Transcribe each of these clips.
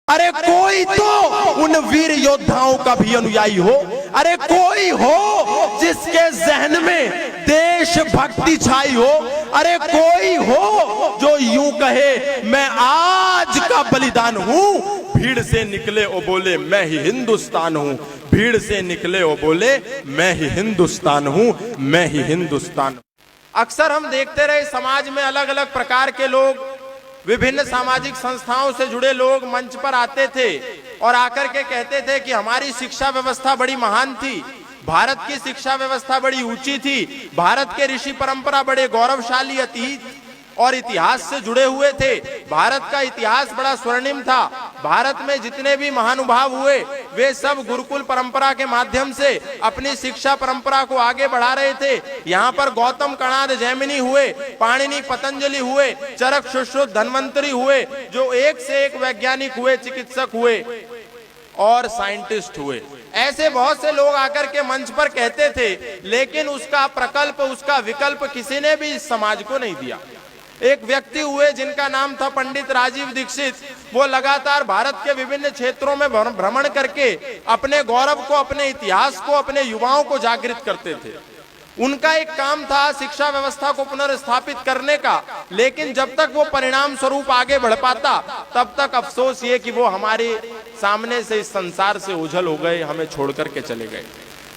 अरे कोई तो उन वीर योद्धाओं का भी अनुयायी हो, अरे कोई हो जिसके जहन में देशभक्ति छाई हो, अरे कोई हो जो यूं कहे मैं आज का बलिदान हूं। भीड़ से निकले और बोले मैं ही हिंदुस्तान हूं, भीड़ से निकले और बोले मैं ही हिंदुस्तान हूं, मैं ही हिंदुस्तान हूं। अक्सर हम देखते रहे समाज में अलग अलग प्रकार के लोग, विभिन्न सामाजिक संस्थाओं से जुड़े लोग मंच पर आते थे और आकर के कहते थे कि हमारी शिक्षा व्यवस्था बड़ी महान थी, भारत की शिक्षा व्यवस्था बड़ी ऊंची थी, भारत के ऋषि परंपरा बड़े गौरवशाली अतीत और इतिहास से जुड़े हुए थे, भारत का इतिहास बड़ा स्वर्णिम था, भारत में जितने भी महानुभाव हुए वे सब गुरुकुल परंपरा के माध्यम से अपनी शिक्षा परंपरा को आगे बढ़ा रहे थे। यहाँ पर गौतम कणाद जैमिनी हुए, पाणिनि पतंजलि हुए, चरक सुश्रुत धन्वंतरी हुए, जो एक से एक वैज्ञानिक हुए, चिकित्सक हुए और साइंटिस्ट हुए। ऐसे बहुत से लोग आकर के मंच पर कहते थे, लेकिन उसका प्रकल्प, उसका विकल्प किसी ने भी इस समाज को नहीं दिया। एक व्यक्ति हुए जिनका नाम था पंडित राजीव दीक्षित, वो लगातार भारत के विभिन्न क्षेत्रों में भ्रमण करके अपने गौरव को, अपने इतिहास को, अपने युवाओं को जागृत करते थे। उनका एक काम था शिक्षा व्यवस्था को पुनर्स्थापित करने का, लेकिन जब तक वो परिणाम स्वरूप आगे बढ़ पाता तब तक अफसोस ये कि वो हमारे सामने से, इस संसार से ओझल हो गए, हमें छोड़ करके चले गए।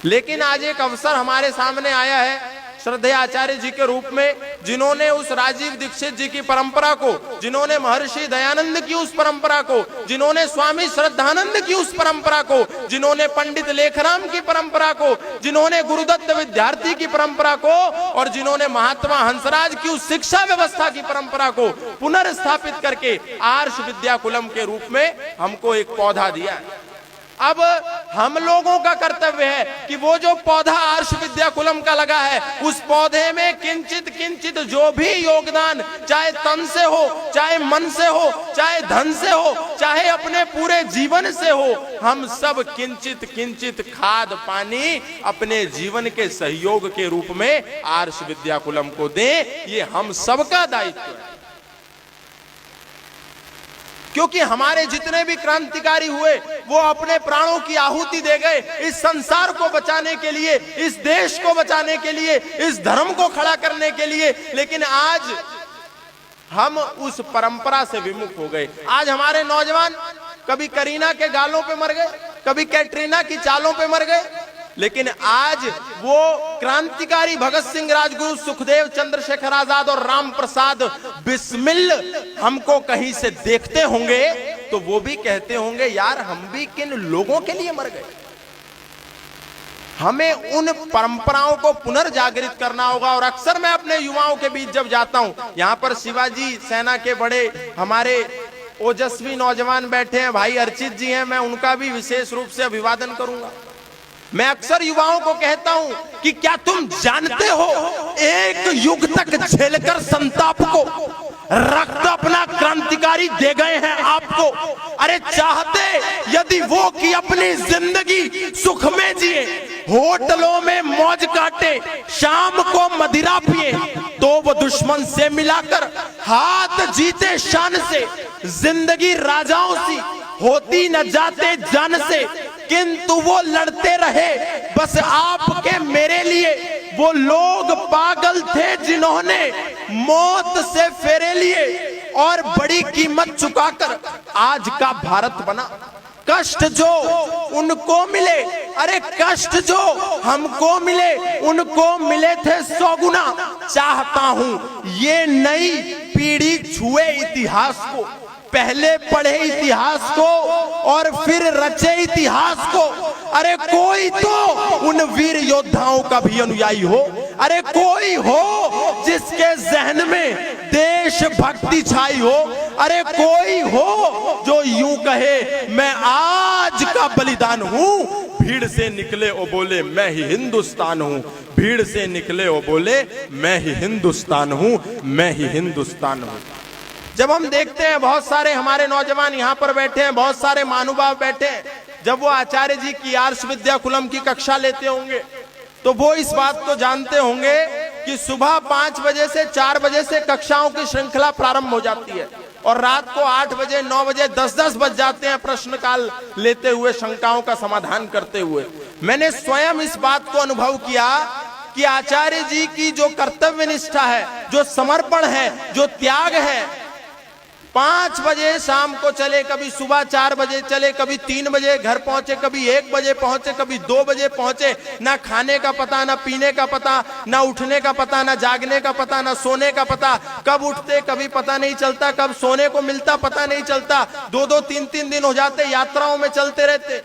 लेकिन आज एक अवसर हमारे सामने आया है श्रद्धेय आचार्य जी के रूप में, जिन्होंने उस राजीव दीक्षित जी की परंपरा को, जिन्होंने महर्षि दयानंद की उस परंपरा को, जिन्होंने स्वामी श्रद्धानंद की उस परंपरा को, जिन्होंने पंडित लेखराम की परंपरा को, जिन्होंने गुरुदत्त विद्यार्थी की परंपरा को और जिन्होंने महात्मा हंसराज की उस शिक्षा व्यवस्था की परंपरा को पुनर्स्थापित करके आर्ष विद्याकुलम के रूप में हमको एक पौधा दिया है। अब हम लोगों का कर्तव्य है कि वो जो पौधा आर्ष विद्याकुलम का लगा है, उस पौधे में किंचित किंचित जो भी योगदान, चाहे तन से हो, चाहे मन से हो, चाहे धन से हो, चाहे अपने पूरे जीवन से हो, हम सब किंचित किंचित खाद पानी अपने जीवन के सहयोग के रूप में आर्ष विद्याकुलम को दें। ये हम सबका दायित्व है, क्योंकि हमारे जितने भी क्रांतिकारी हुए वो अपने प्राणों की आहुति दे गए इस संसार को बचाने के लिए, इस देश को बचाने के लिए, इस धर्म को खड़ा करने के लिए। लेकिन आज हम उस परंपरा से विमुख हो गए। आज हमारे नौजवान कभी करीना के गालों पे मर गए, कभी कैटरीना की चालों पे मर गए, लेकिन आज वो क्रांतिकारी भगत सिंह, राजगुरु सुखदेव, चंद्रशेखर आजाद और राम प्रसाद बिस्मिल हमको कहीं से देखते होंगे तो वो भी कहते होंगे यार हम भी किन लोगों के लिए मर गए। हमें उन परंपराओं को पुनर्जागृत करना होगा। और अक्सर मैं अपने युवाओं के बीच जब जाता हूं, यहां पर शिवाजी सेना के बड़े हमारे ओजस्वी नौजवान बैठे हैं, भाई अर्चित जी हैं, मैं उनका भी विशेष रूप से अभिवादन करूंगा। मैं अक्सर युवाओं को कहता हूं कि क्या तुम जानते हो, एक युग तक झेलकर संताप को रक्त अपना क्रांतिकारी दे गए हैं आपको। अरे चाहते यदि वो कि अपनी जिंदगी सुख में जिए, होटलों में मौज काटे, शाम को मदिरा पिए, तो वो दुश्मन से मिलाकर हाथ जीते शान से, जिंदगी राजाओं सी होती न जाते जान से, किंतु वो लड़ते रहे बस आपके मेरे लिए। वो लोग पागल थे जिन्होंने मौत से फेरे लिए और बड़ी कीमत चुकाकर आज का भारत बना। कष्ट जो उनको मिले, अरे कष्ट जो हमको मिले, उनको मिले थे 100 गुना। चाहता हूं ये नई पीढ़ी छुए इतिहास को, पहले पढ़े इतिहास को और फिर रचे इतिहास को। अरे कोई तो उन वीर योद्धाओं का भी अनुयायी हो, अरे कोई हो जिसके जहन में देशभक्ति छाई हो, अरे कोई हो जो यूं कहे मैं आज का बलिदान हूं। भीड़ से निकले और बोले मैं ही हिंदुस्तान हूं, भीड़ से निकले और बोले मैं ही हिंदुस्तान हूं, मैं ही हिंदुस्तान हूं। जब हम देखते हैं बहुत सारे हमारे नौजवान यहाँ पर बैठे हैं, बहुत सारे महानुभाव बैठे हैं, जब वो आचार्य जी की आर्ष विद्याकुलम की कक्षा लेते होंगे तो वो इस बात को जानते होंगे कि सुबह 5 बजे से 4 बजे से कक्षाओं की श्रृंखला प्रारंभ हो जाती है। और रात को 8 बजे 9 बजे 10-10 बज जाते हैं प्रश्नकाल लेते हुए, शंकाओं का समाधान करते हुए। मैंने स्वयं इस बात को अनुभव किया कि आचार्य जी की जो कर्तव्य निष्ठा है, जो समर्पण है, जो त्याग है, 5 बजे शाम को चले, कभी सुबह 4 बजे चले, कभी 3 बजे घर पहुंचे, कभी 1 बजे पहुंचे, कभी 2 बजे पहुंचे, ना खाने का पता, ना पीने का पता, ना उठने का पता, ना जागने का पता, ना सोने का पता, कब उठते कभी पता नहीं चलता, कब सोने को मिलता पता नहीं चलता, 2-2 3-3 दिन हो जाते, यात्राओं में चलते रहते।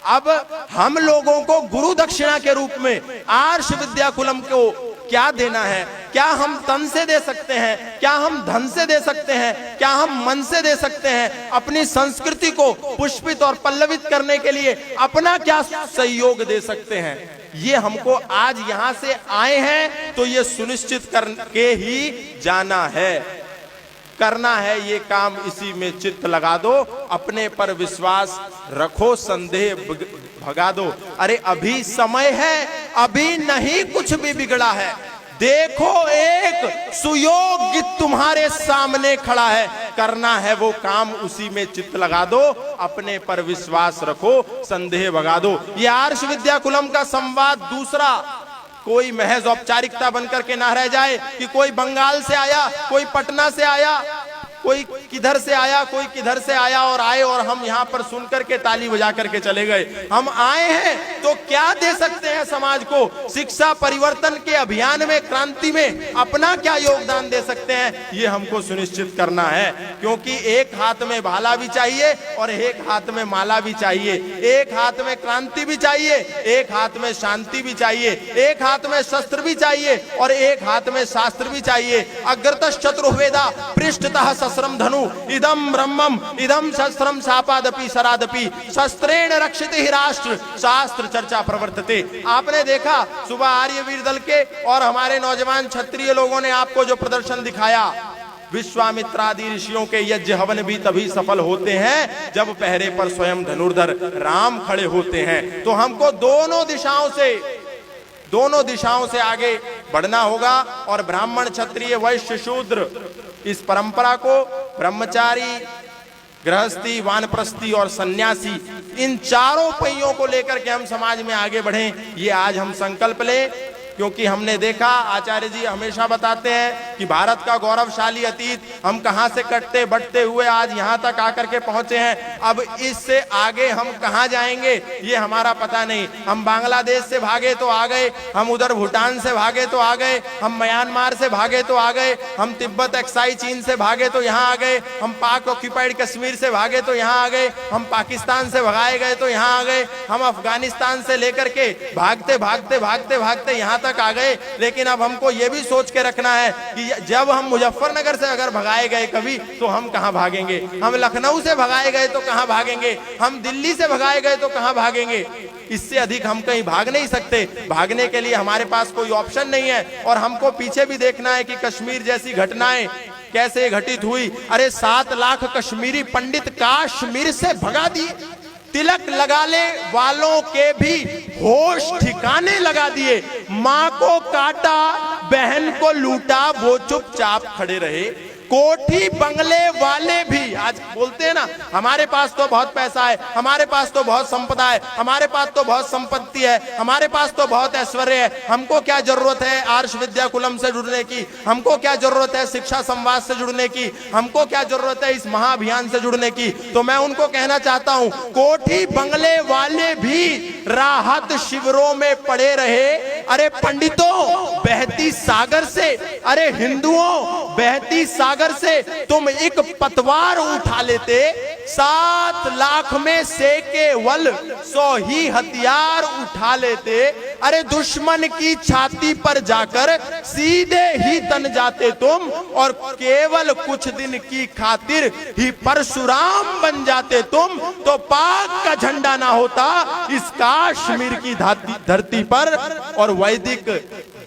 अब हम लोगों को गुरु दक्षिणा के रूप में आर्ष विद्याकुलम को क्या देना है? क्या हम तन से दे सकते हैं? क्या हम धन से दे सकते हैं? क्या हम मन से दे सकते हैं? अपनी संस्कृति को पुष्पित और पल्लवित करने के लिए अपना क्या सहयोग दे सकते हैं? ये हमको आज यहां से आए हैं तो ये सुनिश्चित करके ही जाना है, करना है ये काम। इसी में चित्त लगा दो, अपने पर विश्वास रखो, संदेह भगा दो। अरे अभी समय है, अभी नहीं कुछ भी बिगड़ा है। देखो एक सुयोग्य तुम्हारे सामने खड़ा है, करना है वो काम, उसी में चित्त लगा दो, अपने पर विश्वास रखो, संदेह भगा दो। ये आर्ष विद्याकुलम का संवाद दूसरा कोई महज औपचारिकता बनकर के ना रह जाए कि कोई बंगाल से आया, कोई पटना से आया, कोई किधर से आया, कोई किधर से आया और आए और हम यहाँ पर सुन करके ताली बजा करके चले गए। हम आए हैं तो क्या दे सकते हैं समाज को? शिक्षा परिवर्तन के अभियान में, क्रांति में अपना क्या योगदान दे सकते हैं, ये हमको सुनिश्चित करना है। क्योंकि एक हाथ में भाला भी चाहिए और एक हाथ में माला भी चाहिए, एक हाथ में क्रांति भी चाहिए, एक हाथ में शांति भी चाहिए, एक हाथ में शस्त्र भी चाहिए और एक हाथ में शास्त्र भी चाहिए। अग्रतः चतुर्वेदा पृष्ठतः शस्त्रम धनु इदम ब्रह्मम इदम शस्त्रम शापादपि शरादपि शस्त्रेण रक्षित ही राष्ट्र शास्त्र चर्चा प्रवर्तते। आपने देखा सुबह आर्यवीर दल के और हमारे नौजवान क्षत्रिय लोगों ने आपको जो प्रदर्शन दिखाया, विश्वामित्रादि ऋषियों के यज्ञ हवन भी तभी सफल होते हैं जब पहरे पर स्वयं धनुर्धर राम खड़े होते हैं। तो हमको दोनों दिशाओं से आगे बढ़ना होगा और ब्राह्मण, क्षत्रिय, वैश्य, शूद्र इस परंपरा को ब्रह्मचारी, गृहस्थी, वानप्रस्थी और सन्यासी, इन चारों पहियों को लेकर के हम समाज में आगे बढ़ें, ये आज हम संकल्प लें। क्योंकि हमने देखा, आचार्य जी हमेशा बताते हैं कि भारत का गौरवशाली अतीत हम कहां से कटते बढ़ते हुए आज यहां तक आकर के पहुंचे हैं। अब इससे आगे हम कहां जाएंगे ये हमारा पता नहीं। हम बांग्लादेश से भागे तो आ गए, हम उधर भूटान से भागे तो आ गए, हम म्यांमार से भागे तो आ गए, हम तिब्बत एक्साई चीन से भागे तो यहाँ आ गए, हम पाक ऑक्यूपाइड कश्मीर से भागे तो यहाँ आ गए, हम पाकिस्तान से भगाए गए तो यहाँ आ गए, हम अफगानिस्तान से लेकर के भागते भागते भागते भागते यहाँ तक आ गए। लेकिन अब हमको ये भी सोच के रखना है कि जब हम मुजफ्फरनगर से अगर भगाए गए कभी तो हम कहां भागेंगे, हम लखनऊ से भगाए गए तो कहां भागेंगे, हम दिल्ली से भगाए गए तो कहां भागेंगे। इससे अधिक हम कहीं भाग नहीं सकते। भागने के लिए हमारे पास कोई ऑप्शन नहीं है। और हमको पीछे भी देखना है कि कश्मीर जैसी घटनाएं कैसे घटित हुई। अरे 7 लाख कश्मीरी पंडित कश्मीर से भगा दिए, तिलक लगाने वालों के भी होश ठिकाने लगा दिए, माँ को काटा, बहन को लूटा, वो चुपचाप खड़े रहे। कोठी बंगले वाले भी आज बोलते हैं ना, हमारे पास तो बहुत पैसा है, हमारे पास तो बहुत संपदा है, हमारे पास तो बहुत संपत्ति है, हमारे पास तो बहुत ऐश्वर्य है, हमको क्या जरूरत है आर्ष विद्याकुलम से जुड़ने की, हमको क्या जरूरत है शिक्षा संवाद से जुड़ने की, हमको क्या जरूरत है इस महाअभियान से जुड़ने की। तो मैं उनको कहना चाहता हूं, कोठी बंगले वाले भी राहत शिविरों में पड़े रहे। अरे पंडितों बहती सागर से, अरे हिंदुओं बहती सागर से तुम एक पतवार उठा लेते, 7 लाख में से केवल 100 ही हथियार उठा लेते। अरे दुश्मन की छाती पर जाकर सीधे ही तन जाते तुम और केवल कुछ दिन की खातिर ही परशुराम बन जाते तुम, तो पाक का झंडा ना होता इस कश्मीर की धरती पर और वैदिक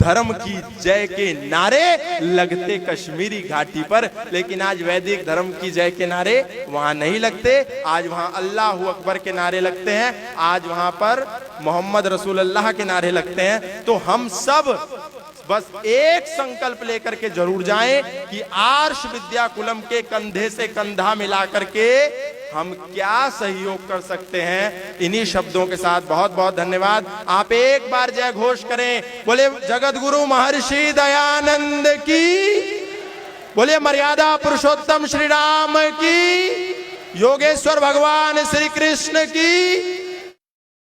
धर्म की जय के नारे लगते कश्मीरी घाटी पर। लेकिन आज वैदिक धर्म की जय के नारे वहां नहीं लगते, आज वहां अल्लाह अकबर के नारे लगते हैं, आज वहां पर मोहम्मद रसूलुल्लाह के नारे लगते हैं। तो हम सब बस एक संकल्प लेकर के जरूर जाएं कि आर्ष विद्याकुलम के कंधे से कंधा मिलाकर के हम क्या सहयोग कर सकते हैं। इन्हीं शब्दों के साथ बहुत बहुत धन्यवाद। आप एक बार जय घोष करें, बोले जगत गुरु महर्षि दयानंद की, बोले मर्यादा पुरुषोत्तम श्री राम की, योगेश्वर भगवान श्री कृष्ण की।